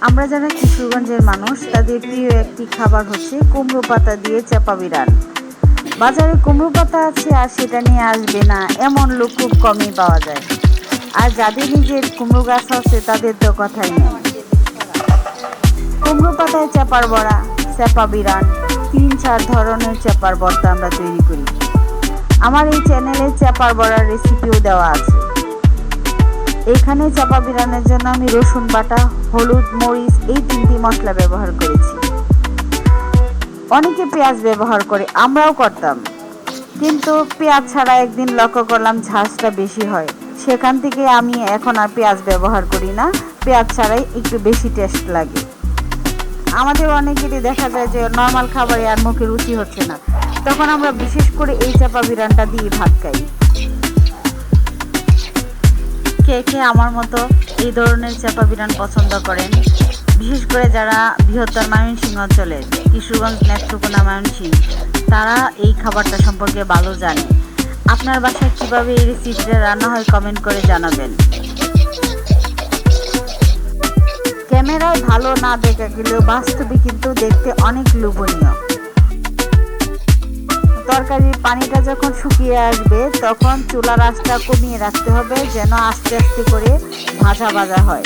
আমরা যারা কিশোরগঞ্জের মানুষ তাদের প্রিয় একটি খাবার হচ্ছে কুমড়ো পাতা দিয়ে চাপা বিরান। বাজারে কুমড়ো পাতা আছে আর সেটা নিয়ে আসবে না এমন লোক খুব কমই পাওয়া যায়। আর যাদের নিজের কুমড়ো গাছ আছে তাদের তো কথাই নেই। কুমড়ো পাতায় চাপার বড়া, চাপা বিরান, ৩-৪ ধরনের চাপার ভর্তা আমরা তৈরি করি। আমার এই চ্যানেলে চাপার বড়ার রেসিপিও দেওয়া আছে। এখানে চাপা বিরানের জন্য আমি রসুন বাটা, হলুদ, মরিচ এই ৩টি মশলা ব্যবহার করেছি। অনেকে পেঁয়াজ ব্যবহার করে, আমরাও করতাম, কিন্তু পেঁয়াজ ছাড়া একদিন লক্ষ্য করলাম ঝাঁজটা বেশি হয়। সেখান থেকে আমি এখন আর পেঁয়াজ ব্যবহার করি না, পেঁয়াজ ছাড়াই একটু বেশি টেস্ট লাগে। আমাদের অনেকেরই দেখা যায় যে নর্মাল খাবারে আর মুখে রুচি হচ্ছে না, তখন আমরা বিশেষ করে এই চাপা বিরানটা দিয়ে ভাত খাই। কে কে আমার মতো এই ধরনের চাপা বিরান পছন্দ করেন? বিশেষ করে যারা বৃহত্তর ময়মনসিংহ অঞ্চলের, কিশোরগঞ্জ, নেত্রকোনা, ময়মনসিংহ, তারা এই খাবারটা সম্পর্কে ভালো জানে। আপনার বাসায় কিভাবে এই রেসিপিটা রান্না হয় কমেন্ট করে জানাবেন। ক্যামেরায় ভালো না দেখা গেলেও বাস্তবে কিন্তু দেখতে অনেক লোভনীয়। তরকারির পানিটা যখন শুকিয়ে আসবে তখন চুলার আঁচটা কমিয়ে রাখতে হবে, যেন আস্তে আস্তে করে ভাজা ভাজা হয়।